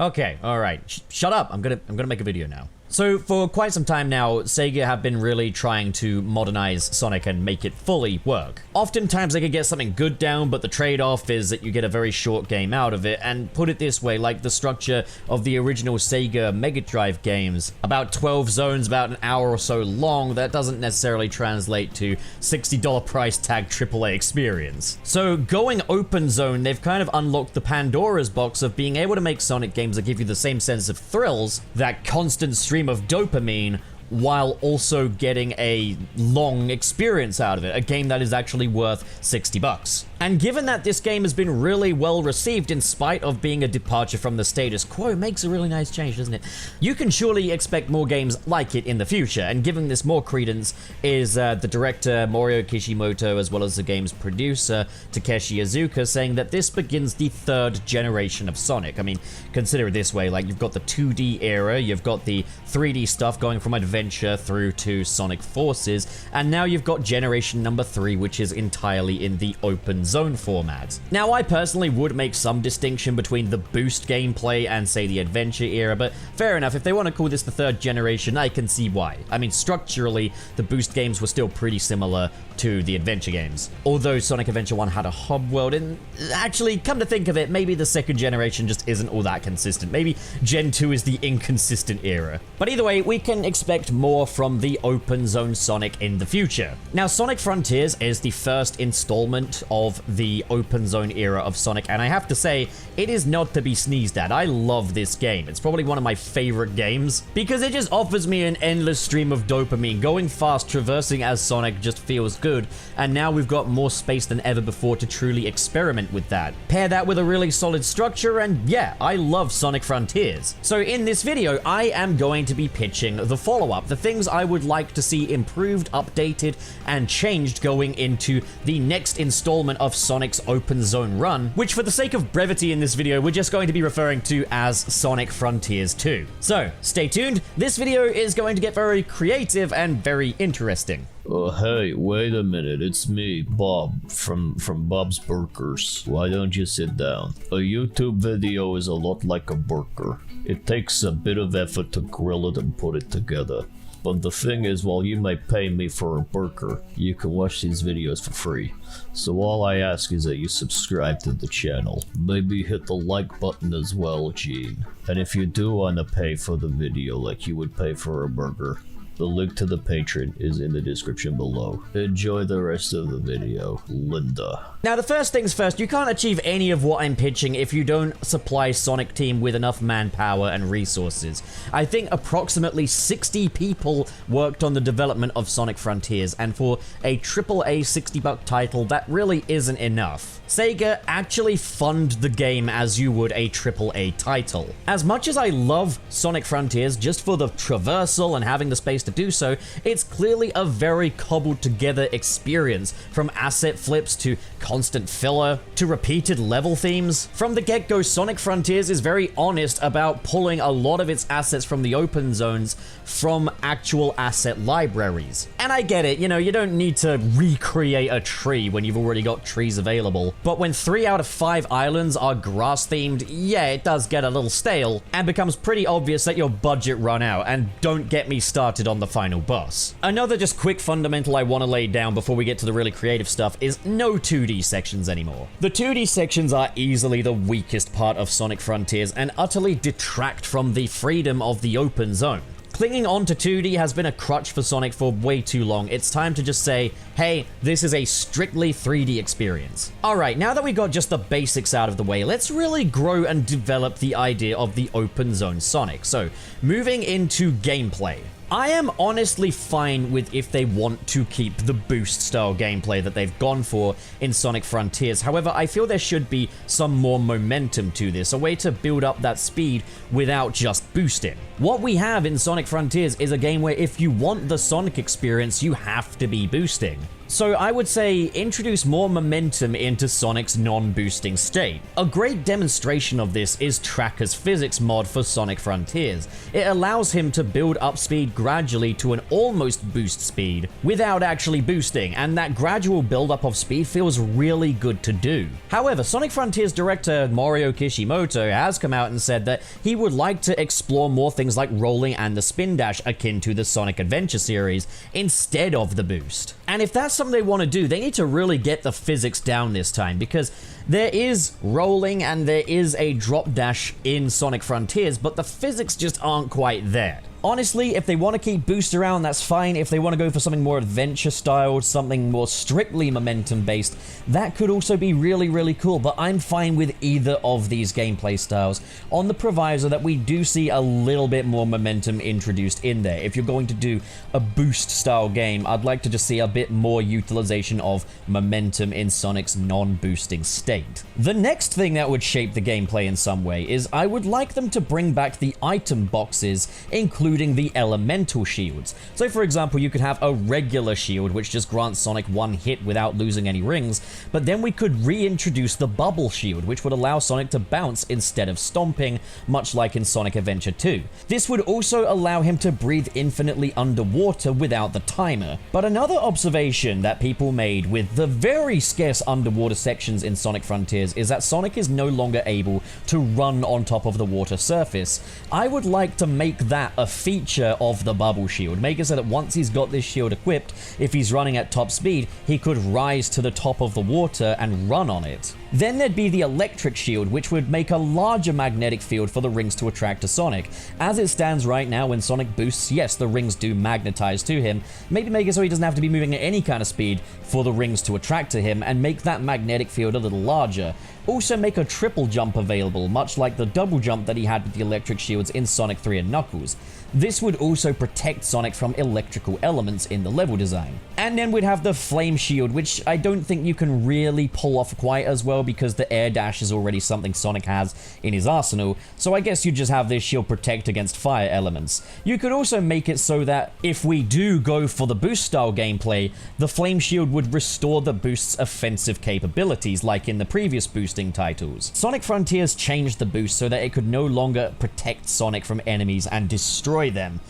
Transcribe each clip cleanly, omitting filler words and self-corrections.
Okay, alright. Shut up. I'm gonna make a video now. So for quite some time now, Sega have been really trying to modernize Sonic and make it fully work. Oftentimes they can get something good down, but the trade-off is that you get a very short game out of it, and put it this way, like the structure of the original Sega Mega Drive games, about 12 zones, about an hour or so long, that doesn't necessarily translate to $60 price tag AAA experience. So going open zone, they've kind of unlocked the Pandora's box of being able to make Sonic games that give you the same sense of thrills, that constant stream of dopamine, while also getting a long experience out of it, a game that is actually worth $60. And given that this game has been really well received in spite of being a departure from the status quo, makes a really nice change, doesn't it? You can surely expect more games like it in the future, and giving this more credence is the director Morio Kishimoto, as well as the game's producer Takeshi Iizuka, saying that this begins the third generation of Sonic. I mean, consider it this way, like you've got the 2D era, you've got the 3D stuff going from Adventure through to Sonic Forces, and now you've got generation number 3, which is entirely in the open zone format. Now, I personally would make some distinction between the boost gameplay and, say, the Adventure era, but fair enough, if they want to call this the third generation, I can see why. I mean, structurally, the boost games were still pretty similar to the Adventure games. Although Sonic Adventure 1 had a hub world, and actually, come to think of it, maybe the second generation just isn't all that consistent. Maybe Gen 2 is the inconsistent era. But either way, we can expect more from the open zone Sonic in the future. Now, Sonic Frontiers is the first installment of the open zone era of Sonic, and I have to say, it is not to be sneezed at. I love this game. It's probably one of my favorite games because it just offers me an endless stream of dopamine. Going fast, traversing as Sonic just feels good, and now we've got more space than ever before to truly experiment with that. Pair that with a really solid structure, and yeah, I love Sonic Frontiers. So in this video, I am going to be pitching the follow-up, the things I would like to see improved, updated, and changed going into the next installment of Sonic's open zone run, which for the sake of brevity in this video, we're just going to be referring to as Sonic Frontiers 2. So, stay tuned, this video is going to get very creative and very interesting. Hey, wait a minute, it's me, Bob, from Bob's Burgers. Why don't you sit down? A YouTube video is a lot like a burger. It takes a bit of effort to grill it and put it together. But the thing is, while you may pay me for a burger, you can watch these videos for free. So all I ask is that you subscribe to the channel. Maybe hit the like button as well, Gene. And if you do want to pay for the video like you would pay for a burger, the link to the Patreon is in the description below. Enjoy the rest of the video, Linda. Now, the first things first, you can't achieve any of what I'm pitching if you don't supply Sonic Team with enough manpower and resources. I think approximately 60 people worked on the development of Sonic Frontiers, and for a AAA $60 title, that really isn't enough. Sega actually fund the game as you would a AAA title. As much as I love Sonic Frontiers just for the traversal and having the space to do so, it's clearly a very cobbled together experience, from asset flips to constant filler to repeated level themes. From the get-go, Sonic Frontiers is very honest about pulling a lot of its assets from the open zones from actual asset libraries. And I get it, you know, you don't need to recreate a tree when you've already got trees available, but when 3 out of 5 islands are grass themed, yeah, it does get a little stale and becomes pretty obvious that your budget run out, and don't get me started on the final boss. Another just quick fundamental I want to lay down before we get to the really creative stuff is no 2D sections anymore. The 2D sections are easily the weakest part of Sonic Frontiers and utterly detract from the freedom of the open zone. Clinging on to 2D has been a crutch for Sonic for way too long. It's time to just say, hey, this is a strictly 3D experience. Alright, now that we got just the basics out of the way, let's really grow and develop the idea of the open zone Sonic. So, moving into gameplay. I am honestly fine with if they want to keep the boost style gameplay that they've gone for in Sonic Frontiers. However, I feel there should be some more momentum to this, a way to build up that speed without just boosting. What we have in Sonic Frontiers is a game where if you want the Sonic experience, you have to be boosting. So I would say introduce more momentum into Sonic's non-boosting state. A great demonstration of this is Tracker's physics mod for Sonic Frontiers. It allows him to build up speed gradually to an almost boost speed without actually boosting, and that gradual buildup of speed feels really good to do. However, Sonic Frontiers director Mario Kishimoto has come out and said that he would like to explore more things like rolling and the spin dash akin to the Sonic Adventure series instead of the boost. And if that's something they want to do, they need to really get the physics down this time, because there is rolling and there is a drop dash in Sonic Frontiers, but the physics just aren't quite there. Honestly, if they want to keep boost around, that's fine. If they want to go for something more adventure style, something more strictly momentum based, that could also be really, really cool. But I'm fine with either of these gameplay styles on the proviso that we do see a little bit more momentum introduced in there. If you're going to do a boost style game, I'd like to just see a bit more utilization of momentum in Sonic's non-boosting state. The next thing that would shape the gameplay in some way is I would like them to bring back the item boxes, including the elemental shields. So for example, you could have a regular shield which just grants Sonic one hit without losing any rings, but then we could reintroduce the bubble shield, which would allow Sonic to bounce instead of stomping, much like in Sonic Adventure 2. This would also allow him to breathe infinitely underwater without the timer. But another observation that people made with the very scarce underwater sections in Sonic Frontiers is that Sonic is no longer able to run on top of the water surface. I would like to make that a feature of the bubble shield. Make it so that once he's got this shield equipped, if he's running at top speed, he could rise to the top of the water and run on it. Then there'd be the electric shield, which would make a larger magnetic field for the rings to attract to Sonic. As it stands right now, when Sonic boosts, yes, the rings do magnetize to him. Maybe make it so he doesn't have to be moving at any kind of speed for the rings to attract to him, and make that magnetic field a little larger. Also make a triple jump available, much like the double jump that he had with the electric shields in Sonic 3 and Knuckles. This would also protect Sonic from electrical elements in the level design. And then we'd have the flame shield, which I don't think you can really pull off quite as well because the air dash is already something Sonic has in his arsenal, so I guess you just have this shield protect against fire elements. You could also make it so that if we do go for the boost style gameplay, the flame shield would restore the boost's offensive capabilities like in the previous boosting titles. Sonic Frontiers changed the boost so that it could no longer protect Sonic from enemies and destroy them.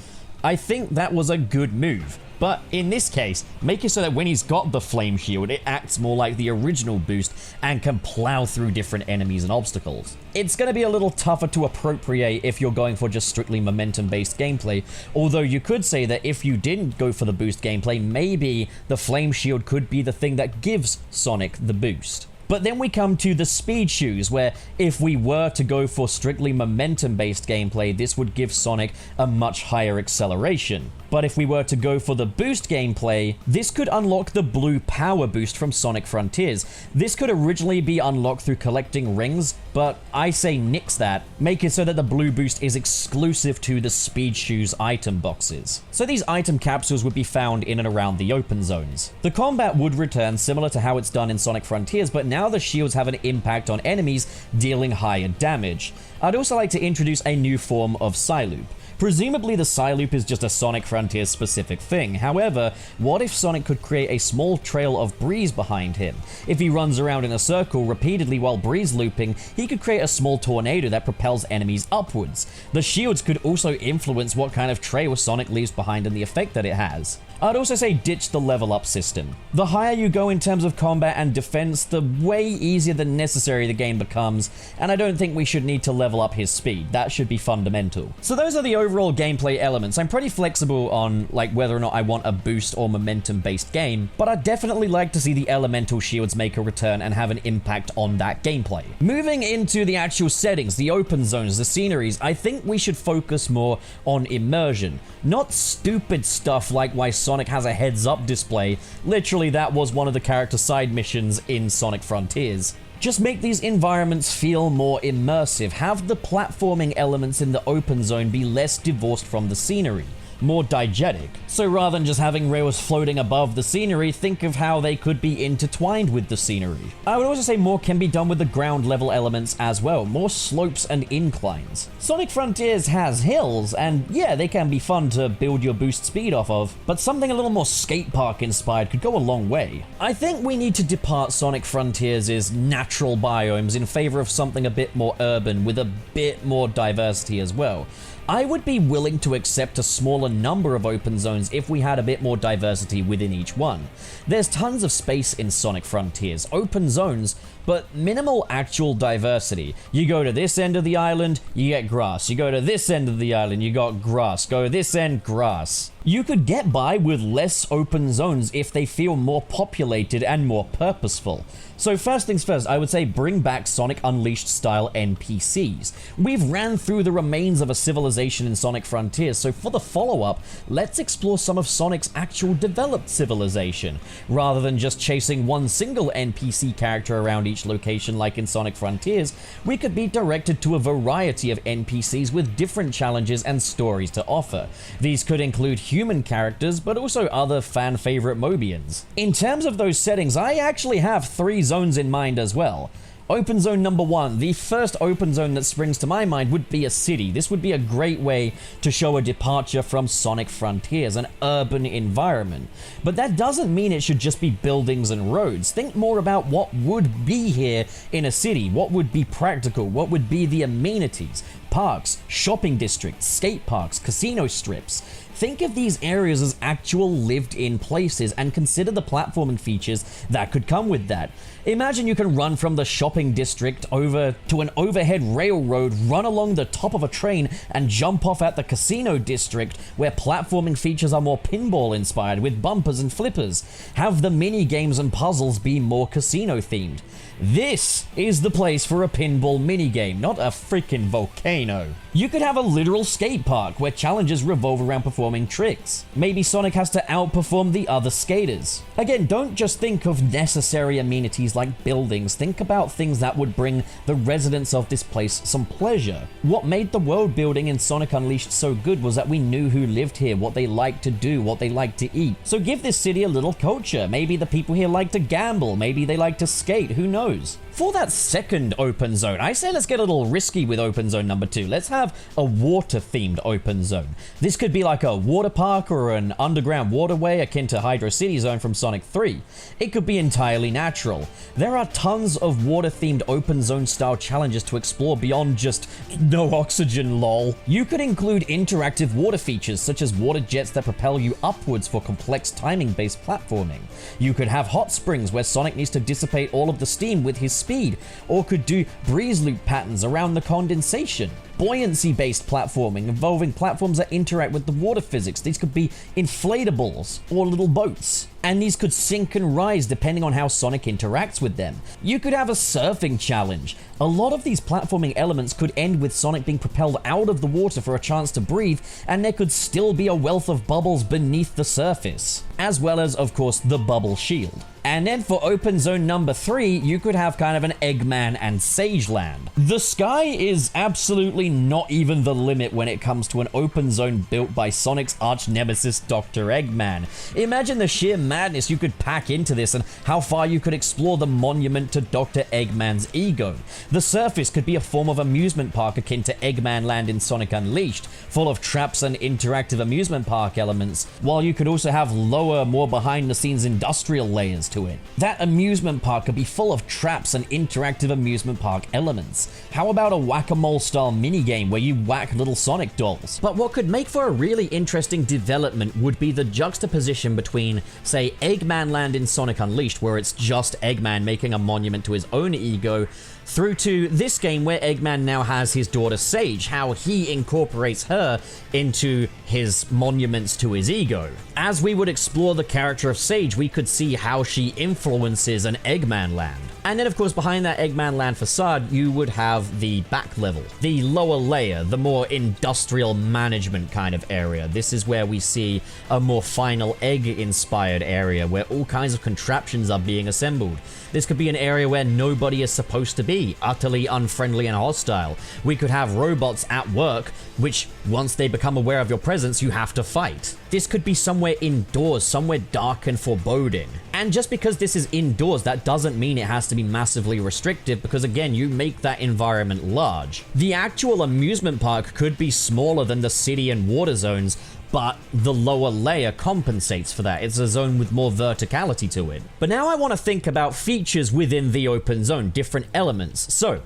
I think that was a good move. But in this case, make it so that when he's got the flame shield, it acts more like the original boost and can plow through different enemies and obstacles. It's going to be a little tougher to appropriate if you're going for just strictly momentum-based gameplay, although you could say that if you didn't go for the boost gameplay, maybe the flame shield could be the thing that gives Sonic the boost. But then we come to the speed shoes, where if we were to go for strictly momentum-based gameplay, this would give Sonic a much higher acceleration. But if we were to go for the boost gameplay, this could unlock the blue power boost from Sonic Frontiers. This could originally be unlocked through collecting rings, but I say nix that. Make it so that the blue boost is exclusive to the Speed Shoes item boxes. So these item capsules would be found in and around the open zones. The combat would return similar to how it's done in Sonic Frontiers, but now the shields have an impact on enemies, dealing higher damage. I'd also like to introduce a new form of Psyloop. Presumably the Psyloop is just a Sonic Frontiers specific thing. However, what if Sonic could create a small trail of breeze behind him? If he runs around in a circle repeatedly while breeze looping, he could create a small tornado that propels enemies upwards. The shields could also influence what kind of trail Sonic leaves behind and the effect that it has. I'd also say ditch the level up system. The higher you go in terms of combat and defense, the way easier than necessary the game becomes, and I don't think we should need to level up his speed. That should be fundamental. So those are the overall gameplay elements. I'm pretty flexible on whether or not I want a boost or momentum based game, but I'd definitely like to see the elemental shields make a return and have an impact on that gameplay. Moving into the actual settings, the open zones, the sceneries, I think we should focus more on immersion. Not stupid stuff like why Sonic has a heads-up display. Literally, that was one of the character side missions in Sonic Frontiers. Just make these environments feel more immersive. Have the platforming elements in the open zone be less divorced from the scenery. more diegetic. So rather than just having rails floating above the scenery, think of how they could be intertwined with the scenery. I would also say more can be done with the ground level elements as well, more slopes and inclines. Sonic Frontiers has hills, and yeah, they can be fun to build your boost speed off of, but something a little more skate park inspired could go a long way. I think we need to depart Sonic Frontiers' natural biomes in favor of something a bit more urban with a bit more diversity as well. I would be willing to accept a smaller number of open zones if we had a bit more diversity within each one. There's tons of space in Sonic Frontiers, open zones, but minimal actual diversity. You go to this end of the island, you get grass. You go to this end of the island, you got grass. Go to this end, grass. You could get by with less open zones if they feel more populated and more purposeful. So first things first, I would say bring back Sonic Unleashed style NPCs. We've ran through the remains of a civilization in Sonic Frontiers, so for the follow-up, let's explore some of Sonic's actual developed civilization. Rather than just chasing one single NPC character around each location like in Sonic Frontiers, we could be directed to a variety of NPCs with different challenges and stories to offer. These could include human characters, but also other fan-favorite Mobians. In terms of those settings, I actually have 3 zones in mind as well. Open zone number 1, the first open zone that springs to my mind would be a city. This would be a great way to show a departure from Sonic Frontiers, an urban environment. But that doesn't mean it should just be buildings and roads. Think more about what would be here in a city, what would be practical, what would be the amenities, parks, shopping districts, skate parks, casino strips. Think of these areas as actual lived-in places and consider the platforming features that could come with that. Imagine you can run from the shopping district over to an overhead railroad, run along the top of a train, and jump off at the casino district where platforming features are more pinball-inspired with bumpers and flippers. Have the mini-games and puzzles be more casino-themed. This is the place for a pinball minigame, not a freaking volcano. You could have a literal skate park where challenges revolve around performing tricks. Maybe Sonic has to outperform the other skaters. Again, don't just think of necessary amenities like buildings, think about things that would bring the residents of this place some pleasure. What made the world building in Sonic Unleashed so good was that we knew who lived here, what they liked to do, what they liked to eat. So give this city a little culture. Maybe the people here like to gamble, maybe they like to skate, who knows? For that second open zone, I say let's get a little risky with open zone number 2. Let's have a water-themed open zone. This could be like a water park or an underground waterway akin to Hydro City Zone from Sonic 3. It could be entirely natural. There are tons of water-themed open zone style challenges to explore beyond just no oxygen lol. You could include interactive water features such as water jets that propel you upwards for complex timing-based platforming. You could have hot springs where Sonic needs to dissipate all of the steam with his speed, or could do breeze loop patterns around the condensation. Buoyancy-based platforming involving platforms that interact with the water physics. These could be inflatables or little boats, and these could sink and rise depending on how Sonic interacts with them. You could have a surfing challenge. A lot of these platforming elements could end with Sonic being propelled out of the water for a chance to breathe, and there could still be a wealth of bubbles beneath the surface, as well as, of course, the bubble shield. And then for open zone number 3, you could have kind of an Eggman and Sage Land. The sky is absolutely not even the limit when it comes to an open zone built by Sonic's arch nemesis, Dr. Eggman. Imagine the sheer madness you could pack into this and how far you could explore the monument to Dr. Eggman's ego. The surface could be a form of amusement park akin to Eggman Land in Sonic Unleashed, full of traps and interactive amusement park elements, while you could also have lower, more behind-the-scenes industrial layers to it. That amusement park could be full of traps and interactive amusement park elements. How about a whack-a-mole style minigame where you whack little Sonic dolls? But what could make for a really interesting development would be the juxtaposition between, say, Eggman Land in Sonic Unleashed, where it's just Eggman making a monument to his own ego, through to this game where Eggman now has his daughter Sage, how he incorporates her into his monuments to his ego. As we would explore the character of Sage, we could see how she actually influences an Eggman land. And then of course behind that Eggman land facade, you would have the back level, the lower layer, the more industrial management kind of area. This is where we see a more final egg-inspired area where all kinds of contraptions are being assembled. This could be an area where nobody is supposed to be, utterly unfriendly and hostile. We could have robots at work, which once they become aware of your presence, you have to fight. This could be somewhere indoors, somewhere dark and foreboding. And just because this is indoors, that doesn't mean it has to be massively restrictive, because again, you make that environment large. The actual amusement park could be smaller than the city and water zones, but the lower layer compensates for that. It's a zone with more verticality to it. But now I want to think about features within the open zone, different elements. So,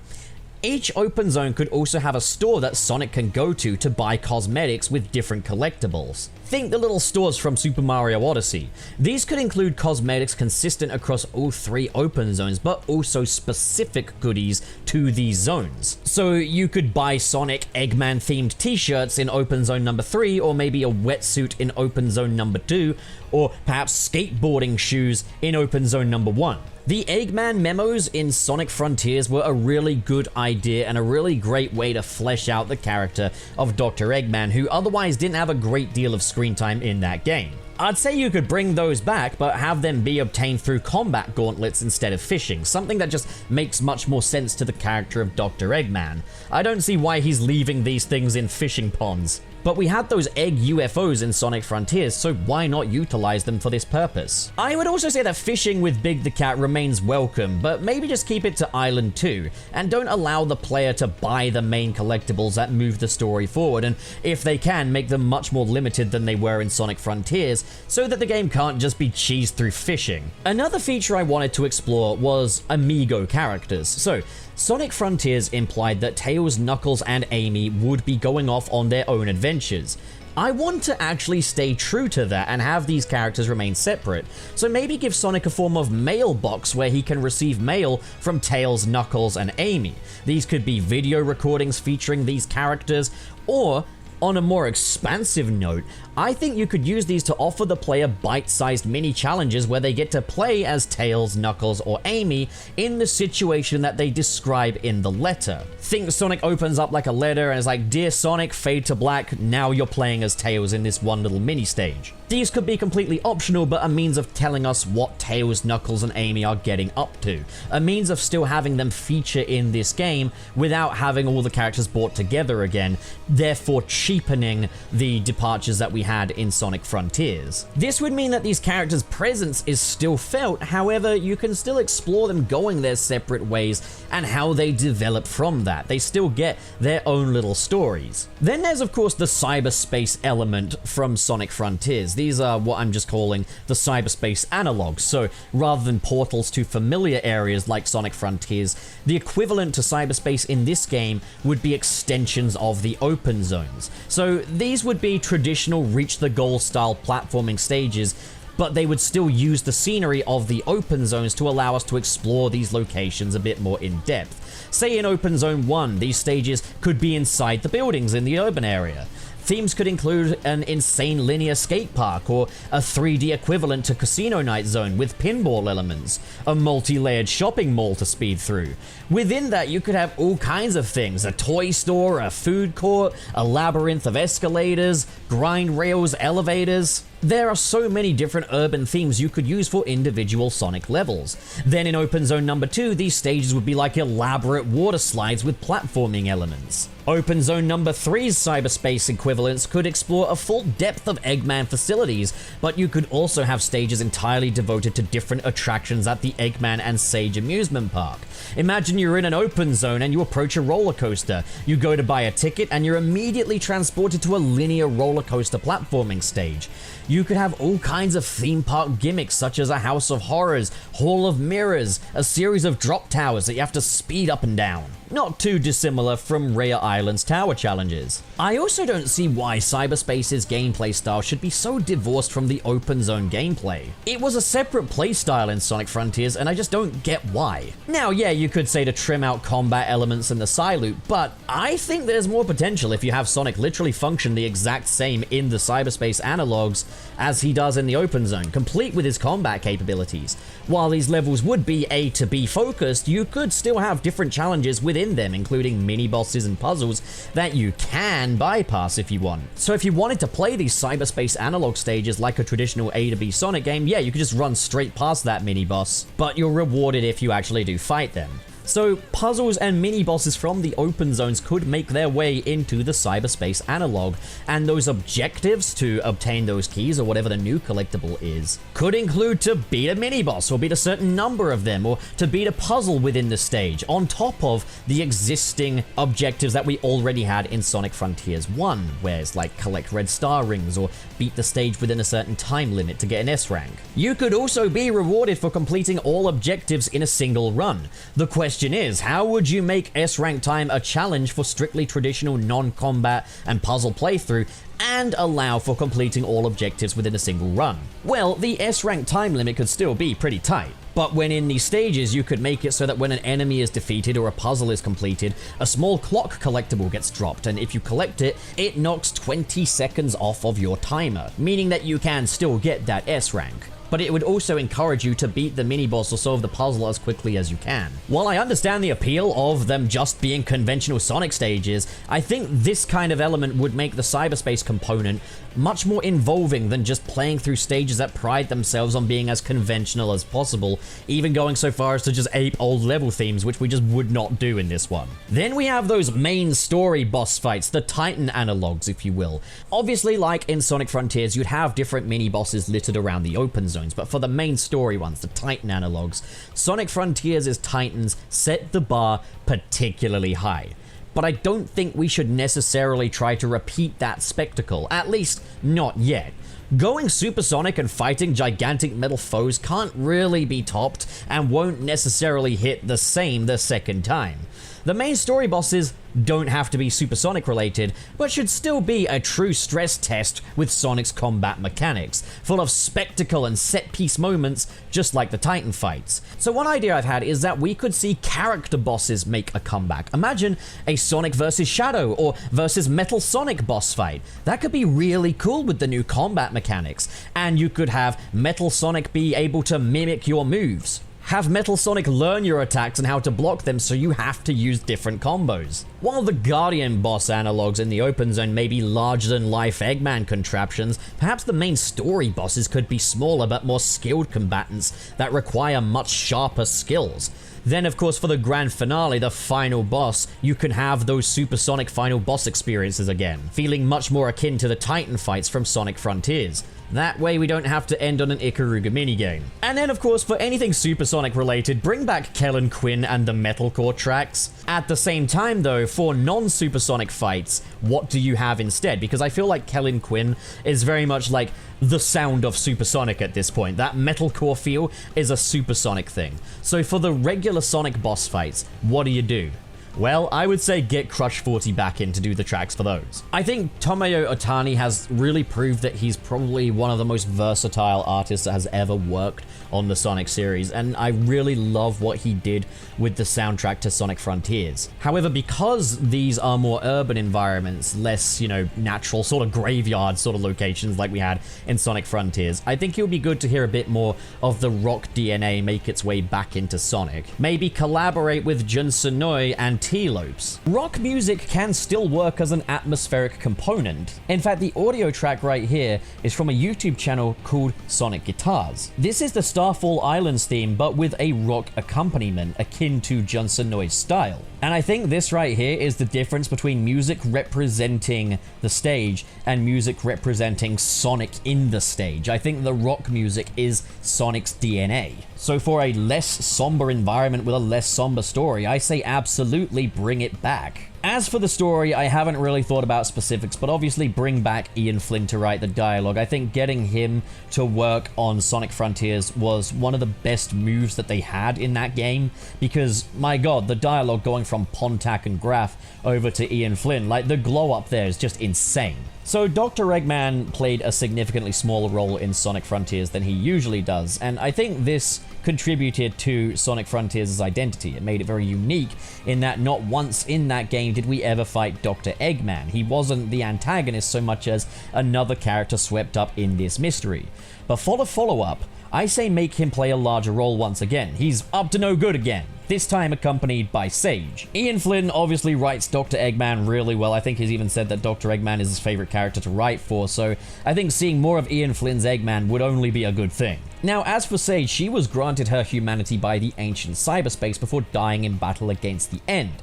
each open zone could also have a store that Sonic can go to buy cosmetics with different collectibles. Think the little stores from Super Mario Odyssey. These could include cosmetics consistent across all 3 open zones, but also specific goodies to these zones. So you could buy Sonic Eggman themed t-shirts in open zone number 3, or maybe a wetsuit in open zone number 2, or perhaps skateboarding shoes in open zone number 1. The Eggman memos in Sonic Frontiers were a really good idea and a really great way to flesh out the character of Dr. Eggman, who otherwise didn't have a great deal of screen time in that game. I'd say you could bring those back, but have them be obtained through combat gauntlets instead of fishing, something that just makes much more sense to the character of Dr. Eggman. I don't see why he's leaving these things in fishing ponds. But we had those egg UFOs in Sonic Frontiers, so why not utilize them for this purpose? I would also say that fishing with Big the Cat remains welcome, but maybe just keep it to Island 2, and don't allow the player to buy the main collectibles that move the story forward, and if they can, make them much more limited than they were in Sonic Frontiers, so that the game can't just be cheesed through fishing. Another feature I wanted to explore was amigo characters. So, Sonic Frontiers implied that Tails, Knuckles, and Amy would be going off on their own adventures. I want to actually stay true to that and have these characters remain separate, so maybe give Sonic a form of mailbox where he can receive mail from Tails, Knuckles, and Amy. These could be video recordings featuring these characters, or on a more expansive note, I think you could use these to offer the player bite-sized mini challenges where they get to play as Tails, Knuckles, or Amy in the situation that they describe in the letter. Think Sonic opens up like a letter and is like, "Dear Sonic, fade to black, now you're playing as Tails in this one little mini stage." These could be completely optional, but a means of telling us what Tails, Knuckles, and Amy are getting up to. A means of still having them feature in this game without having all the characters brought together again, therefore cheapening the departures that we had in Sonic Frontiers. This would mean that these characters' presence is still felt, however, you can still explore them going their separate ways and how they develop from that. They still get their own little stories. Then there's of course the cyberspace element from Sonic Frontiers. These are what I'm just calling the cyberspace analogs. So rather than portals to familiar areas like Sonic Frontiers, the equivalent to cyberspace in this game would be extensions of the open zones. So these would be traditional reach the goal style platforming stages, but they would still use the scenery of the open zones to allow us to explore these locations a bit more in depth. Say in Open Zone 1, these stages could be inside the buildings in the urban area. Themes could include an insane linear skate park, or a 3D equivalent to Casino Night Zone with pinball elements, a multi-layered shopping mall to speed through. Within that, you could have all kinds of things: a toy store, a food court, a labyrinth of escalators, grind rails, elevators. There are so many different urban themes you could use for individual Sonic levels. Then in Open Zone number 2, these stages would be like elaborate water slides with platforming elements. Open Zone number 3's cyberspace equivalents could explore a full depth of Eggman facilities, but you could also have stages entirely devoted to different attractions at the Eggman and Sage amusement park. Imagine you're in an open zone and you approach a roller coaster. You go to buy a ticket and you're immediately transported to a linear roller coaster platforming stage. You could have all kinds of theme park gimmicks such as a House of Horrors, Hall of Mirrors, a series of drop towers that you have to speed up and down. not too dissimilar from Rare Island's tower challenges. I also don't see why Cyberspace's gameplay style should be so divorced from the open zone gameplay. It was a separate playstyle in Sonic Frontiers, and I just don't get why. Now, yeah, you could say to trim out combat elements in the side loop, but I think there's more potential if you have Sonic literally function the exact same in the Cyberspace analogs as he does in the open zone, complete with his combat capabilities. While these levels would be A to B focused, you could still have different challenges within them, including mini-bosses and puzzles that you can bypass if you want. So if you wanted to play these Cyberspace analog stages like a traditional A to B Sonic game, yeah, you could just run straight past that mini-boss, but you're rewarded if you actually do fight them. So puzzles and mini-bosses from the open zones could make their way into the Cyberspace analog, and those objectives to obtain those keys or whatever the new collectible is could include to beat a mini-boss or beat a certain number of them, or to beat a puzzle within the stage, on top of the existing objectives that we already had in Sonic Frontiers 1, where it's like collect red star rings or beat the stage within a certain time limit to get an S rank. You could also be rewarded for completing all objectives in a single run. The question is, how would you make S rank time a challenge for strictly traditional non-combat and puzzle playthrough and allow for completing all objectives within a single run? Well, the S rank time limit could still be pretty tight. But when in these stages, you could make it so that when an enemy is defeated or a puzzle is completed, a small clock collectible gets dropped, and if you collect it, it knocks 20 seconds off of your timer, meaning that you can still get that S rank. But it would also encourage you to beat the mini-boss or solve the puzzle as quickly as you can. While I understand the appeal of them just being conventional Sonic stages, I think this kind of element would make the Cyberspace component much more involving than just playing through stages that pride themselves on being as conventional as possible, even going so far as to just ape old level themes, which we just would not do in this one. Then we have those main story boss fights, the Titan analogs, if you will. Obviously, like in Sonic Frontiers, you'd have different mini-bosses littered around the open zones, but for the main story ones, the Titan analogs, Sonic Frontiers' Titans set the bar particularly high. But I don't think we should necessarily try to repeat that spectacle, at least not yet. Going supersonic and fighting gigantic metal foes can't really be topped and won't necessarily hit the same the second time. The main story bosses don't have to be supersonic related, but should still be a true stress test with Sonic's combat mechanics, full of spectacle and set-piece moments just like the Titan fights. So one idea I've had is that we could see character bosses make a comeback. Imagine a Sonic versus Shadow or versus Metal Sonic boss fight. That could be really cool with the new combat mechanics, and you could have Metal Sonic be able to mimic your moves. Have Metal Sonic learn your attacks and how to block them, so you have to use different combos. While the Guardian boss analogs in the open zone may be larger-than-life Eggman contraptions, perhaps the main story bosses could be smaller but more skilled combatants that require much sharper skills. Then, of course, for the grand finale, the final boss, you can have those supersonic final boss experiences again, feeling much more akin to the Titan fights from Sonic Frontiers. That way we don't have to end on an Ikaruga minigame. And then, of course, for anything supersonic related, bring back Kellen Quinn and the metalcore tracks. At the same time, though, for non-supersonic fights, what do you have instead? Because I feel like Kellen Quinn is very much like the sound of supersonic at this point. That metalcore feel is a supersonic thing. So for the regular Sonic boss fights, what do? Well, I would say get Crush 40 back in to do the tracks for those. I think Tomoyo Otani has really proved that he's probably one of the most versatile artists that has ever worked on the Sonic series, and I really love what he did with the soundtrack to Sonic Frontiers. However, because these are more urban environments, less, natural sort of graveyard sort of locations like we had in Sonic Frontiers, I think it would be good to hear a bit more of the rock DNA make its way back into Sonic. Maybe collaborate with Jun Sonoi and T-Lopes. Rock music can still work as an atmospheric component. In fact, the audio track right here is from a YouTube channel called Sonic Guitars. This is the Starfall Islands theme, but with a rock accompaniment akin to Jun Sonoi's style. And I think this right here is the difference between music representing the stage and music representing Sonic in the stage. I think the rock music is Sonic's DNA. So for a less somber environment with a less somber story, I say absolutely bring it back. As for the story, I haven't really thought about specifics, but obviously bring back Ian Flynn to write the dialogue. I think getting him to work on Sonic Frontiers was one of the best moves that they had in that game, because, my god, the dialogue going from Pontac and Graf over to Ian Flynn, like, the glow up there is just insane. So Dr. Eggman played a significantly smaller role in Sonic Frontiers than he usually does, and I think this contributed to Sonic Frontiers' identity. It made it very unique in that not once in that game did we ever fight Dr. Eggman. He wasn't the antagonist so much as another character swept up in this mystery. But for the follow-up, I say make him play a larger role once again. He's up to no good again, this time accompanied by Sage. Ian Flynn obviously writes Dr. Eggman really well. I think he's even said that Dr. Eggman is his favorite character to write for, so I think seeing more of Ian Flynn's Eggman would only be a good thing. Now, as for Sage, she was granted her humanity by the ancient Cyberspace before dying in battle against the End.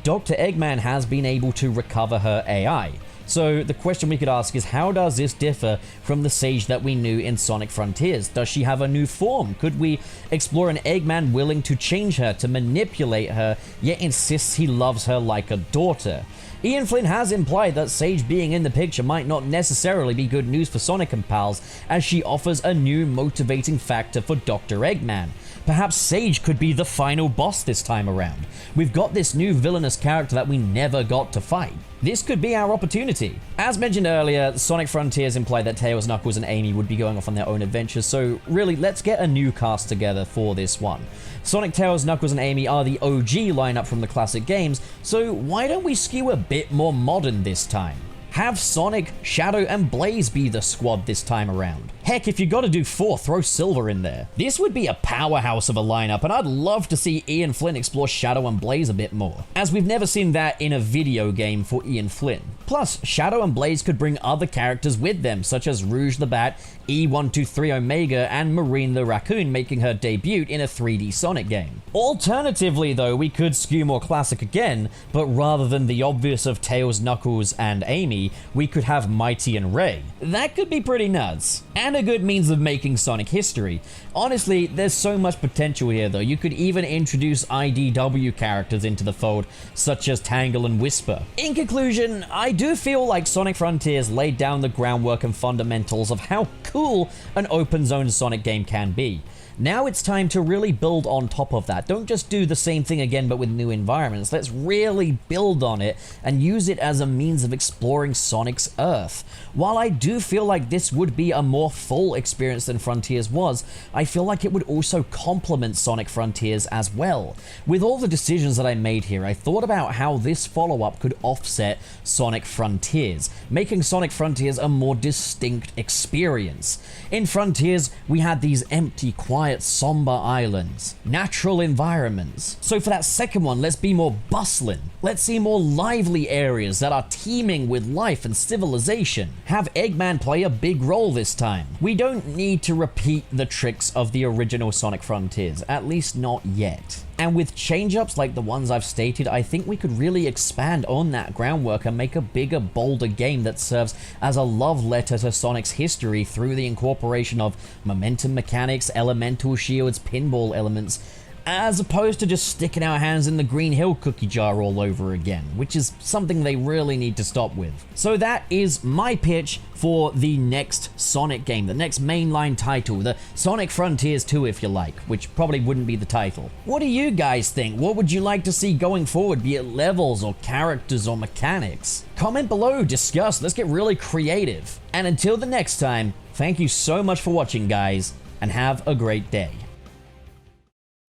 Dr. Eggman has been able to recover her AI. So the question we could ask is, how does this differ from the Sage that we knew in Sonic Frontiers? Does she have a new form? Could we explore an Eggman willing to change her, to manipulate her, yet insists he loves her like a daughter? Ian Flynn has implied that Sage being in the picture might not necessarily be good news for Sonic and pals, as she offers a new motivating factor for Dr. Eggman. Perhaps Sage could be the final boss this time around. We've got this new villainous character that we never got to fight. This could be our opportunity. As mentioned earlier, Sonic Frontiers implied that Tails, Knuckles, and Amy would be going off on their own adventures, so really, let's get a new cast together for this one. Sonic, Tails, Knuckles, and Amy are the OG lineup from the classic games, so why don't we skew a bit more modern this time? Have Sonic, Shadow, and Blaze be the squad this time around. Heck, if you gotta do 4, throw Silver in there. This would be a powerhouse of a lineup, and I'd love to see Ian Flynn explore Shadow and Blaze a bit more, as we've never seen that in a video game for Ian Flynn. Plus, Shadow and Blaze could bring other characters with them, such as Rouge the Bat, E123 Omega, and Marine the Raccoon making her debut in a 3D Sonic game. Alternatively though, we could skew more classic again, but rather than the obvious of Tails, Knuckles, and Amy, we could have Mighty and Ray. That could be pretty nuts, and a good means of making Sonic history. Honestly, there's so much potential here though. You could even introduce IDW characters into the fold, such as Tangle and Whisper. In conclusion, I do feel like Sonic Frontiers laid down the groundwork and fundamentals of how cool an open zone Sonic game can be. Now it's time to really build on top of that. Don't just do the same thing again but with new environments. Let's really build on it and use it as a means of exploring Sonic's Earth. While I do feel like this would be a more full experience than Frontiers was, I feel like it would also complement Sonic Frontiers as well. With all the decisions that I made here, I thought about how this follow-up could offset Sonic Frontiers, making Sonic Frontiers a more distinct experience. In Frontiers, we had these empty, quiet, somber islands, natural environments. So for that second one, let's be more bustling. Let's see more lively areas that are teeming with life and civilization. Have Eggman play a big role this time. We don't need to repeat the tricks of the original Sonic Frontiers, at least not yet. And with change-ups like the ones I've stated, I think we could really expand on that groundwork and make a bigger, bolder game that serves as a love letter to Sonic's history through the incorporation of momentum mechanics, elemental shields, pinball elements, as opposed to just sticking our hands in the Green Hill cookie jar all over again, which is something they really need to stop with. So that is my pitch for the next Sonic game, the next mainline title, the Sonic Frontiers 2 if you like, which probably wouldn't be the title. What do you guys think? What would you like to see going forward, be it levels or characters or mechanics? Comment below, discuss, let's get really creative. And until the next time, thank you so much for watching, guys, and have a great day.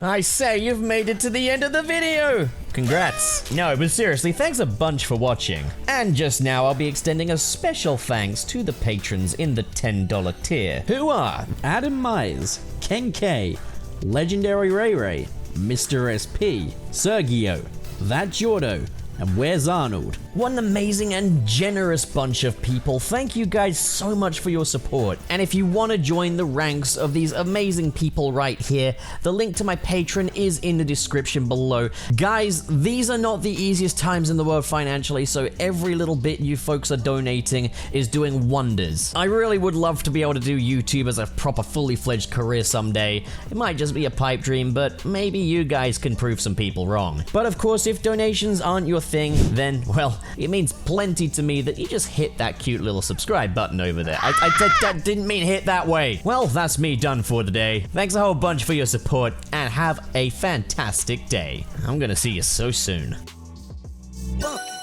I say, you've made it to the end of the video! Congrats! No, but seriously, thanks a bunch for watching. And just now, I'll be extending a special thanks to the patrons in the $10 tier, who are Adam Myers, Ken K, Legendary Ray Ray, Mr. SP, Sergio, That Jordo, and Where's Arnold? What an amazing and generous bunch of people. Thank you guys so much for your support. And if you want to join the ranks of these amazing people right here, the link to my Patreon is in the description below. Guys, these are not the easiest times in the world financially, so every little bit you folks are donating is doing wonders. I really would love to be able to do YouTube as a proper fully fledged career someday. It might just be a pipe dream, but maybe you guys can prove some people wrong. But of course, if donations aren't your thing, then, well, it means plenty to me that you just hit that cute little subscribe button over there. I didn't mean hit that way. Well, that's me done for the day. Thanks a whole bunch for your support, and have a fantastic day. I'm gonna see you so soon. Bucket.